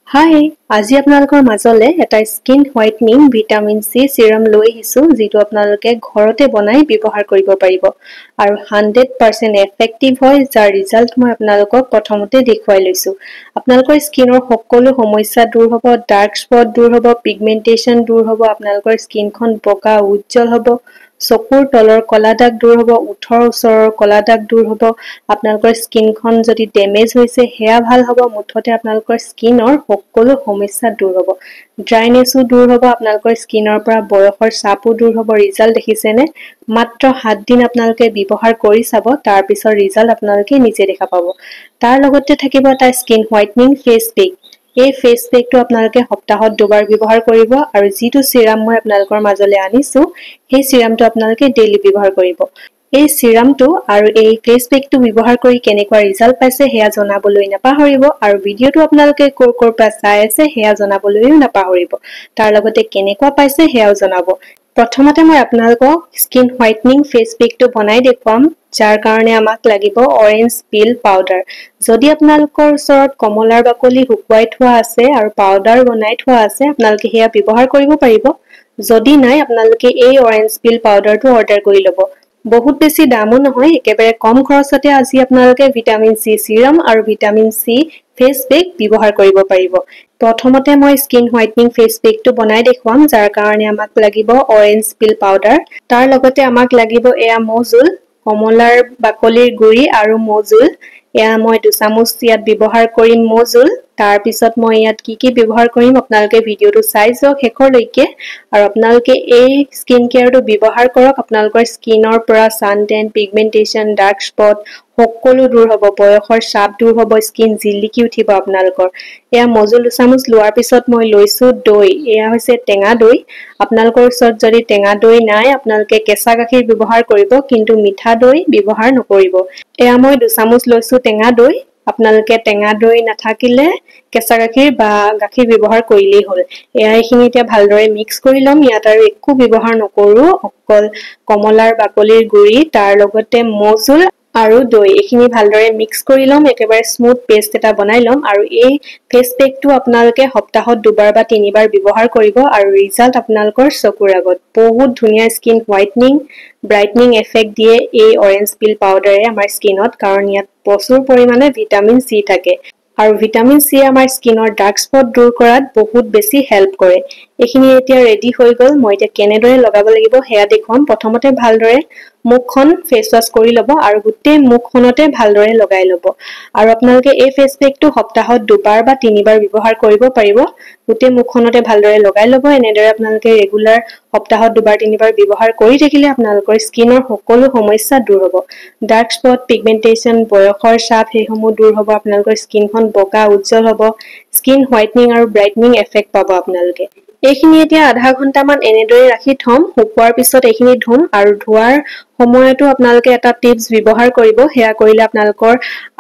হাই আজি আপোনালোকৰ মাজলে এটা স্কিন হোৱাইটনিং ভিটামিন সি সিৰাম লৈ আহিছো যেটো আপোনালোকে ঘৰতে বনাই ব্যৱহাৰ কৰিব পাৰিব আৰু 100% এফেক্টিভ হয় যাৰ ৰিজাল্ট মই আপোনালোকক প্ৰথমতে দেখুৱাই লৈছো আপোনালোকৰ স্কিনৰ সকলো সমস্যা দূৰ হ'ব ডাৰ্ক স্পট দূৰ হ'ব পিগমেন্টেশন দূৰ হ'ব আপোনালোকৰ স্কিনখন বগা উজ্জ্বল হ'ব চকুৰ তলৰ কলা দাগ দূৰ হ'ব উঠৰ ওচৰৰ কলা দাগ দূৰ হ'ব আপোনালোকৰ স্কিনখন যদি ড্যামেজ হৈছে হেয়া ভাল হ'ব মুঠতে আপোনালোকৰ স্কিনৰ সকলো সমস্যা দূৰ হ'ব ড্ৰাইনেছো দূৰ হ'ব আপোনালোকৰ স্কিনৰ পৰা বয়সৰ ছাপো দূৰ হ'ব ৰিজাল্ট দেখিছেনে মাত্ৰ 7 দিন আপোনালোকে ব্যৱহাৰ কৰি চাব তাৰ পিছৰ ৰিজাল্ট আপোনালোকে নিজে দেখা পাব তাৰ লগতে থাকিব এটা স্কিন হোৱাইটনিং ফেস পেক এই ফেস পেকটো আপোনালোকে সপ্তাহত দুবাৰ ব্যৱহাৰ কৰিব আৰু যেটো সিৰাম মই আপোনালোকৰ মাজলে আনিছো সেই সিৰামটো আপোনালোকে ডেইলি ব্যৱহাৰ কৰিব এই সিৰামটো আৰু এই ফেস পেকটো ব্যৱহাৰ কৰি কেনেকুৱা ৰিজাল্ট পাইছে হেয়া জনাবলৈ নাপাহৰিব আৰু ভিডিওটো আপোনালোকে কোৰ পৰা চাই আছে হেয়া জনাবলৈও নাপাহৰিব তাৰ লগতে কেনেকুৱা পাইছে হেয়াও জনাব প্ৰথমতে মই আপোনালোকক স্কিন হোৱাইটনিং ফেস পেকটো বনাই দেখুৱাম যাৰ কাৰণে আমাক লাগিব অৰেঞ্জ পিল পাউডাৰ যদি আপোনালোকৰ ওচৰত কমলাৰ বাকলি শুকুৱাই থোৱা আছে আৰু পাউডাৰ বনাই থোৱা আছে আপোনালোকে হেয়া ব্যৱহাৰ কৰিব পাৰিব যদি নাই আপোনালোকে এই অৰেঞ্জ পিল পাউডাৰটো অৰ্ডাৰ কৰি ল'ব বহুত বেছি দামো নহয় একেবাৰে কম খৰচতে আজি আপোনালোকে ভিটামিন সি সিৰাম আৰু ভিটামিন সি ফেস পেক ব্যৱহাৰ কৰিব পাৰিব প্ৰথমতে মই স্কিন হোৱাইটনিং ফেস পেকটো বনাই দেখুৱাম যাৰ কাৰণে আমাক লাগিব অৰেঞ্জ পিল পাউডাৰ তাৰ লগতে আমাক লাগিব এয়া মৌজুল কমলাৰ বাকলিৰ গুৰি আৰু মৌজুল এয়া মই 2 চামুচ ইয়াত ব্যৱহাৰ কৰিম মৌজুল তাৰ পিছত মই ইয়াত কি ব্যৱহাৰ কৰিম আপোনালোকে ভিডিওটো চাই যাওক শেষৰলৈকে আৰু আপোনালোকে এই স্কিন কেয়াৰটো ব্যৱহাৰ কৰক আপোনালোকৰ স্কিনৰ পৰা সান টেন পিগমেন্টেশন ডাৰ্ক স্পট সকলো দূৰ হ'ব বয়সৰ ছাপ দূৰ হ'ব স্কিন জিলিকি উঠিব আপোনালোকৰ এয়া মজুল 2 চামুচ লোৱাৰ পিছত মই লৈছো দৈ এয়া হৈছে টেঙা দৈ আপোনালোকৰ ওচৰত যদি টেঙা দৈ নাই আপোনালোকে কেঁচা গাখীৰ ব্যৱহাৰ কৰিব কিন্তু মিঠা দৈ ব্যৱহাৰ নকৰিব এয়া মই 2 চামুচ লৈছো টেঙা দৈ আপোনালোকে টেঙা দৈ নাথাকিলে কেঁচা গাখীৰ বা গাখীৰ ব্যৱহাৰ কৰিলেই হ'ল এয়া এখিনি এতিয়া ভালদৰে মিক্স কৰি লম ইয়াত আৰু একো ব্যৱহাৰ নকৰো অকল কমলাৰ বাকলিৰ গুৰি তাৰ লগতে মৌজুল আৰু দৈ এখিনি ভালদৰে মিক্স কৰি লম একেবাৰে স্মুথ পেষ্ট এটা বনাই লম আৰু এই ফেস পেকটো আপোনালোকে সপ্তাহত দুবাৰ বা তিনিবাৰ ব্যৱহাৰ কৰিব আৰু ৰিজাল্ট আপোনালোকৰ চকুৰ আগত বহুত ধুনীয়া স্কিন হোৱাইটনিং ব্ৰাইটনিং এফেক্ট দিয়ে এই অৰেঞ্জ পিল পাউডাৰে আমাৰ স্কিনত কাৰণ ইয়াত প্ৰচুৰ পৰিমাণে ভিটামিন সি থাকে আৰু ভিটামিন সি আমাৰ স্কিনৰ ডাৰ্ক স্পট দূৰ কৰাত বহুত বেছি হেল্প কৰে এখিনি এতিয়া ৰেডি হৈ গল মই এতিয়া কেনেদৰে লগাব লাগিব হেয়া দেখুৱাম প্ৰথমতে ভালদৰে মুখখন ফেস ওয়াশ কৰি লব আৰু গুটে মুখখনতে ভালদৰে লগাই লব আৰু আপোনালোকে এই ফেস পেকটো সপ্তাহত দুবাৰ বা তিনিবাৰ ব্যৱহাৰ কৰিব পাৰিব গুটে মুখখনতে ভালদৰে লগাই লব এনেদৰে আপোনালোকে ৰেগুলাৰ সপ্তাহত দুবাৰ তিনিবাৰ ব্যৱহাৰ কৰি থাকিলে আপোনালোকৰ স্কিনৰ সকলো সমস্যা দূৰ হ'ব ডাৰ্ক স্পট পিগমেন্টেশন বয়সৰ ছাপ হেসমূহ দূৰ হ'ব আপোনালোকৰ স্কিনখন বগা উজ্জ্বল হ'ব স্কিন হোৱাইটনিং আৰু ব্ৰাইটনিং এফেক্ট পাব আপোনালোকে এইখিনি এতিয়া আধা ঘন্টা মান এনেদৰে ৰাখি থম শুকুৱাৰ পিছত এইখিনি ধুম আৰু ধোৱাৰ সময়তো আপোনালোকে এটা টিপস ব্যৱহাৰ কৰিব হেয়া কৰিলে আপোনালোকৰ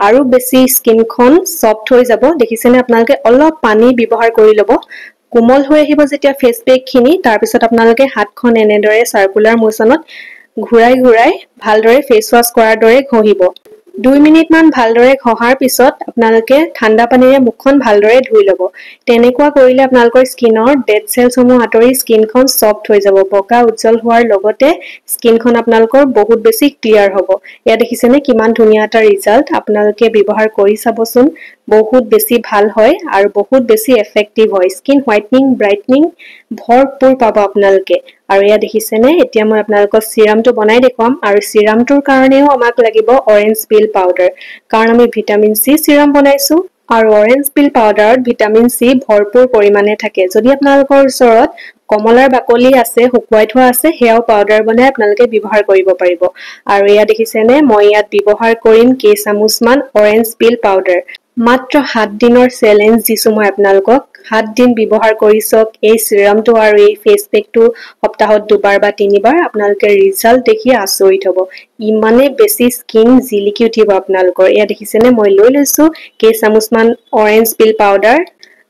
আৰু বেছি স্কিনখন সফট হৈ যাব দেখিছেনে আপোনালোকে অলপ পানী ব্যৱহাৰ কৰি লব কোমল হৈ আহিব যেতিয়া ফেস পেক খিনি তাৰ পিছত আপোনালোকে হাতখন এনেদৰে সাৰ্কুলাৰ মোশনত ঘুৰাই ঘুৰাই ভালদৰে ফেস ওয়াশ কৰাৰ দৰে ঘহিব 2 মিনিট মান ভালদৰে ঘহাৰ পিছত আপোনালোকে ঠাণ্ডা পানীৰে মুখখন ভালদৰে ধুই লব তেনেকুৱা কৰিলে আপোনালোকৰ স্কিনৰ ডেড সেলসমূহ আঁতৰি স্কিনখন সফট হৈ যাব বগা উজ্জ্বল হোৱাৰ লগতে স্কিনখন আপোনালোকৰ বহুত বেছি ক্লিয়াৰ হ'ব ইয়া দেখিছেনে কিমান ধুনীয়া এটা ৰিজাল্ট আপোনালোকে ব্যৱহাৰ কৰি চাবচোন বহুত বেছি ভাল হয় আৰু বহুত বেছি এফেক্টিভ হয় স্কিন হোৱাইটনিং ব্ৰাইটনিং ভৰপুৰ পাব আপোনালোকে আৰু ইয়া দেখিছেনে এতিয়া মই আপোনালোকক সিৰামটো বনাই দেখুৱাম আৰু সিৰামটোৰ কাৰণেও আমাক লাগিব অৰেঞ্জ পিল পাউডাৰ কাৰণ আমি ভিটামিন সি সিৰাম বনাইছো আৰু অৰেঞ্জ পিল পাউডাৰত ভিটামিন সি ভৰপুৰ পৰিমাণে থাকে যদি আপোনালোকৰ ওচৰত কমলাৰ বাকলি আছে শুকুৱাই থোৱা আছে হেয়াও পাউডাৰ বনাই আপোনালোকে ব্যৱহাৰ কৰিব পাৰিব আৰু ইয়া দেখিছেনে মই ইয়াত ব্যৱহাৰ কৰিম কেই চামুচ মান অৰেঞ্জ পিল পাউডাৰ মাত্ৰ 7 দিনৰ চ্যালেঞ্জ দিছো মই আপোনালোকক 7 দিন ব্যৱহাৰ কৰি চক এই সিৰামটো আৰু এই ফেস পেকটো সপ্তাহত দুবাৰ বা তিনিবাৰ আপোনালোকে ৰিজাল্ট দেখি আচৰিত হ'ব ইমানে বেছি স্কিন জিলিকি উঠিব আপোনালোকৰ এয়া দেখিছেনে মই লৈ লৈছো কেই চামুচ মান অৰেঞ্জ পিল পাউডাৰ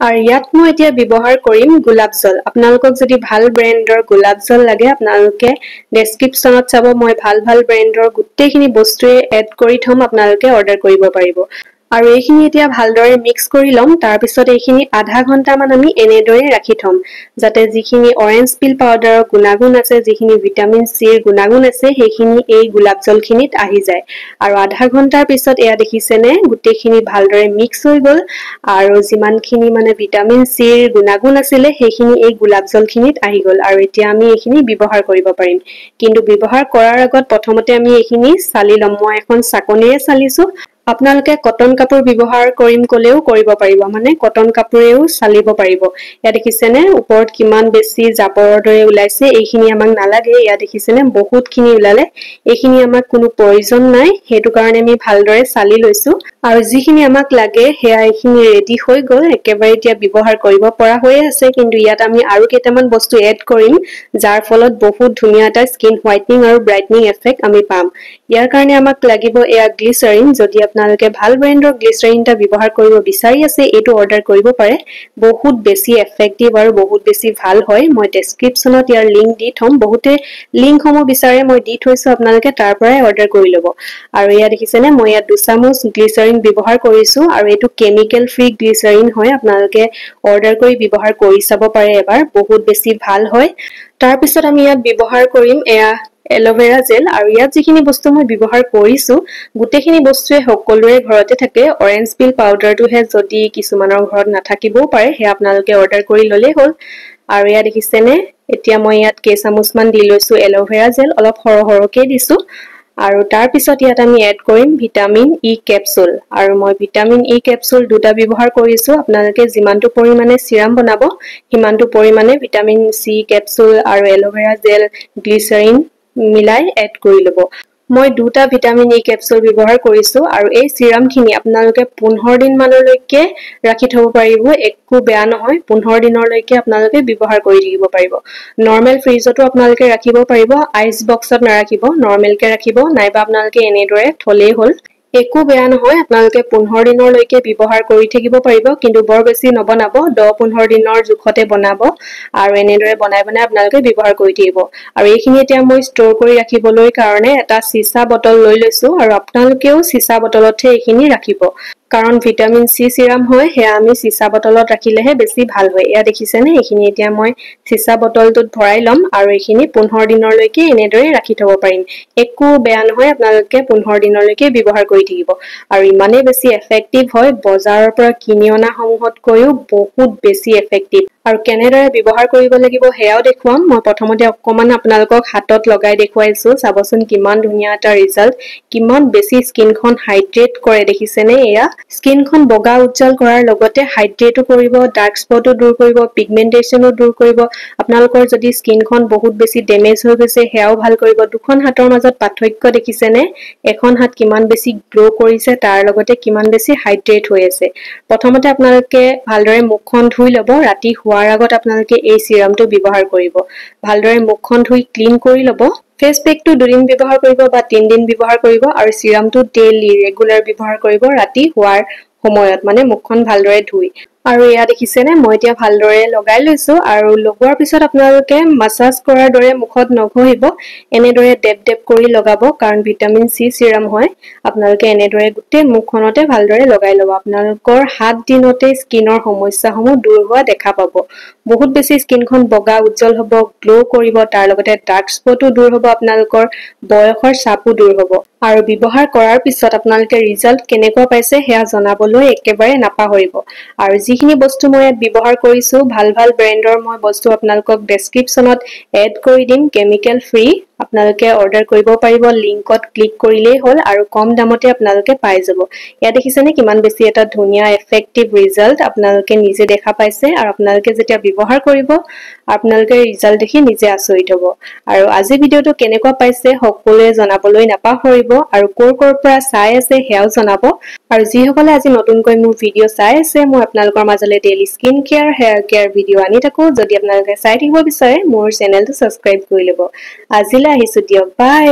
আৰু ইয়াত মই এতিয়া ব্যৱহাৰ কৰিম গোলাপ জল আপোনালোকক যদি ভাল ব্ৰ্যান্ডৰ গোলাপ জল লাগে আপোনালোকে ডেসক্ৰিপচনত চাব মই ভাল ব্ৰ্যান্ডৰ গুটেখিনি বস্তুৱে এড কৰি থম আপোনালোকে অৰ্ডাৰ কৰিব পাৰিব আৰু এইখিনি এতিয়া ভালদৰে মিক্স কৰি লম তাৰ পিছত এইখিনি আধা ঘণ্টা মান আমি এনেদৰে ৰাখি থম যাতে যিখিনি অৰেঞ্জ পিল পাউডাৰৰ গুণাগুণ আছে যিখিনি ভিটামিন সিৰ গুণাগুণ আছে সেইখিনি এই গোলাপ জলখিনিত আহি যায় আৰু আধা ঘণ্টাৰ পিছত এয়া দেখিছেনে গুটেইখিনি ভালদৰে মিক্স হৈ গল আৰু যিমানখিনি মানে ভিটামিন সিৰ গুণাগুণ আছিলে সেইখিনি এই গোলাপ জলখিনিত আহি গল আৰু এতিয়া আমি এইখিনি ব্যৱহাৰ কৰিব পাৰিম কিন্তু ব্যৱহাৰ কৰাৰ আগত প্ৰথমতে আমি এইখিনি চালি লম মই এখন চাকনিৰে চালিছো আপোনালোকে কটন কাপোৰ ব্যৱহাৰ কৰিম কলেও কৰিব পাৰিব মানে কটন কাপোৰেও চালিব পাৰিব ইয়া দেখিছেনে ওপৰত কিমান বেছি জাবৰৰ দৰে ওলাইছে এইখিনি আমাক নালাগে ইয়া দেখিছেনে বহুতখিনি ওলালে এইখিনি আমাক কোনো প্ৰয়োজন নাই হেতু কাৰণে আমি ভালদৰে চালি লৈছো আৰু যিখিনি আমাক লাগে হেয়া এইখিনি ৰেডি হৈ গল একেবাৰে এতিয়া ব্যৱহাৰ কৰিব পৰা হৈ আছে কিন্তু ইয়াত আমি আৰু কেইটামান বস্তু এড কৰিম যাৰ ফলত বহুত ধুনীয়া এটা স্কিন হোৱাইটনিং আৰু ব্ৰাইটনিং এফেক্ট আমি পাম ইয়াৰ কাৰণে আমাক লাগিব এয়া গ্লিচাৰিন যদি আপোনালোকে ভাল ব্ৰ্যান্ডৰ গ্লিচাৰিন টা ব্যৱহাৰ কৰিব বিচাৰি আছে এটো অৰ্ডাৰ কৰিব পাৰে বহুত বেছি এফেক্টিভ আৰু বহুত বেছি ভাল হয় মই ডেসক্ৰিপচনত ইয়াৰ লিংক দি থম বহুতে লিংক সমূহ বিচাৰে মই দি থৈছো আপোনালোকে তাৰ পৰাই অৰ্ডাৰ কৰি লব আৰু ইয়া দেখিছেনে মই ইয়াত 2 চামুচ গ্লিচাৰিন ব্যৱহাৰ কৰিছো আৰু এটো কেমিক্যাল ফ্ৰী গ্লিচাৰিন হয় আপোনালোকে অৰ্ডাৰ কৰি ব্যৱহাৰ কৰি চাব পাৰে এবাৰ বহুত বেছি ভাল হয় তাৰ পিছত আমি ইয়াত ব্যৱহাৰ কৰিম এয়া এলোভেৰা জেল আৰু ইয়াত যিখিনি বস্তু মই ব্যৱহাৰ কৰিছো গুটেখিনি বস্তুৱে সকলোৰে ঘৰতে থাকে অৰেঞ্জ পিল পাউডাৰটোহে যদি কিছুমানৰ ঘৰত নাথাকিবও পাৰে হে আপোনালোকে অৰ্ডাৰ কৰি ললেই হ'ল আৰু ইয়া দেখিছেনে এতিয়া মই ইয়াত কেইচামুচ মান দি লৈছো এলোভেৰা জেল অলপ সৰহকৈ দিছো আৰু তাৰ পিছত ইয়াত আমি এড কৰিম ভিটামিন ই কেপসুল আৰু মই ভিটামিন ই কেপসুল দুটা ব্যৱহাৰ কৰিছো আপোনালোকে যিমানটো পৰিমাণে সিৰাম বনাব হিমানটো পৰিমাণে ভিটামিন সি কেপসুল আৰু এলোভেৰা জেল গ্লিচাৰিন মিলাই এড কৰি লব মই দুটা ভিটামিন ই কেপসুল ব্যৱহাৰ কৰিছো আৰু এই সিৰামখিনি আপোনালোকে 15 দিন মানলৈকে ৰাখি থব পাৰিব একো বেয়া নহয় 15 দিনলৈকে আপোনালোকে ব্যৱহাৰ কৰি থাকিব পাৰিব নৰমাল ফ্ৰিজতো আপোনালোকে ৰাখিব পাৰিব আইস বক্সত নাৰাখিব নৰমালকে ৰাখিব নাইবা আপোনালোকে এনেদৰে থলেই হ'ল একো বেয়া নহয় আপোনালোকে 15 দিনলৈকে ব্যৱহাৰ কৰি থাকিব পাৰিব কিন্তু বৰ বেছি নবনাব 10-15 দিনৰ জুখতে বনাব আৰু এনেদৰে বনাই আপোনালোকে ব্যৱহাৰ কৰি থাকিব আৰু এইখিনি এতিয়া মই ষ্টৰ কৰি ৰাখিবলৈ কাৰণে এটা চিসা বটল লৈ লৈছো আৰু আপোনালোকেও চিসা বটলতহে এইখিনি ৰাখিব কাৰণ ভিটামিন সি সিৰাম হয় হেয়া আমি চিসা বটলত ৰাখিলেহে বেছি ভাল হয় এয়া দেখিছেনে এইখিনি এতিয়া মই চিসা বটলটোত ভৰাই লম আৰু এইখিনি 15 দিনলৈকে এনেদৰে ৰাখি থব পাৰিম একো বেয়া নহয় আপোনালোকে 15 দিনলৈকে ব্যৱহাৰ কৰি থাকিব আৰু ইমানে বেছি এফেক্টিভ হয় বজাৰৰ পৰা কিনি অনা সমূহতকৈও বহুত বেছি এফেক্টিভ আৰু কেনেদৰে ব্যৱহাৰ কৰিব লাগিব হেয়াও দেখুৱাম মই প্ৰথমতে অকমান আপোনালোকক হাতত লগাই দেখুৱাইছো চাবচোন কিমান ধুনীয়া এটা ৰিজাল্ট কিমান বেছি স্কিনখন হাইড্ৰেট কৰে দেখিছেনে এয়া স্কিনখন বগা উজ্জ্বল কৰাৰ লগতে হাইড্ৰেটো কৰিব ডাৰ্ক স্পটও দূৰ কৰিব পিগমেন্টেশনও দূৰ কৰিব আপোনালোকৰ যদি স্কিনখন বহুত বেছি ড্যামেজ হৈ গৈছে হেয়াও ভাল কৰিব দুখন হাতৰ মাজত পাৰ্থক্য দেখিছেনে এখন হাত কিমান বেছি গ্লো কৰিছে তাৰ লগতে কিমান বেছি হাইড্ৰেট হৈ আছে প্ৰথমতে আপোনালোকে ভালদৰে মুখখন ধুই লব ৰাতি হোৱাৰ আগত আপোনালোকে এই সিৰামটো ব্যৱহাৰ কৰিব ভালদৰে মুখখন ধুই ক্লিন কৰি লব ফেস পেকটো 2 দিন ব্যৱহাৰ কৰিব বা 3 দিন ব্যৱহাৰ কৰিব আৰু সিৰামটো ডেইলি ৰেগুলাৰ ব্যৱহাৰ কৰিব ৰাতি হোৱাৰ সময়ত মানে মুখখন ভালদৰে ধুই আৰু এয়া দেখিছেনে মই এতিয়া ভালদৰে লগাই লৈছো আৰু লগোৱাৰ পিছত আপোনালোকে মাসাজ কৰাৰ দৰে মুখত নঘহিব এনেদৰে ডেপ কৰি লগাব কাৰণ ভিটামিন সি সিৰাম হয় আপোনালোকে এনেদৰে গুটে মুখখনতে ভালদৰে লগাই লব আপোনালোকৰ 7 দিনতে স্কিনৰ সমস্যাসমূহ দূৰ হোৱা দেখা পাব বহুত বেছি স্কিনখন বগা উজ্জ্বল হ'ব গ্লো কৰিব তাৰ লগতে ডাৰ্ক স্পটও দূৰ হ'ব আপোনালোকৰ বয়সৰ ছাপো দূৰ হ'ব আৰু ব্যৱহাৰ কৰাৰ পিছত আপোনালোকে ৰিজাল্ট কেনেকুৱা পাইছে হেয়া জনাবলৈ একেবাৰে নাপাহৰিব আৰু যিখিনি বস্তু মই ইয়াত ব্যৱহাৰ কৰিছো ভাল ব্ৰ্যান্ডৰ মই বস্তু আপোনালোকক ডেসক্ৰিপচনত এড কৰি দিম কেমিক্যাল ফ্ৰী আপোনালোকে অৰ্ডাৰ কৰিব পাৰিব লিংকত ক্লিক কৰিলেই হ'ল আৰু কম দামতে আপোনালোকে পাই যাব ইয়া দেখিছেনে কিমান বেছি এটা ধুনীয়া এফেক্টিভ ৰিজাল্ট আপোনালোকে নিজে দেখা পাইছে আৰু আপোনালোকে যেতিয়া ব্যৱহাৰ কৰিব আপোনালোকে ৰিজাল্ট দেখি নিজে আচৰিত হ'ব আৰু আজি ভিডিওটো কেনেকুৱা পাইছে সকলোৱে জনাবলৈ নাপাহৰিব আৰু কৰ পৰা চাই আছে হেয়াও জনাব আৰু যিসকলে আজি নতুনকৈ মোৰ ভিডিও চাই আছে মই আপোনালোকৰ মাজলৈ daily skin care hair care video আনি থাকো যদি আপোনালোকে চাই থাকিব বিচাৰে মোৰ চেনেলটো সাবস্ক্ৰাইব কৰি লব আজিলৈ আহিছো দিয়ক বাই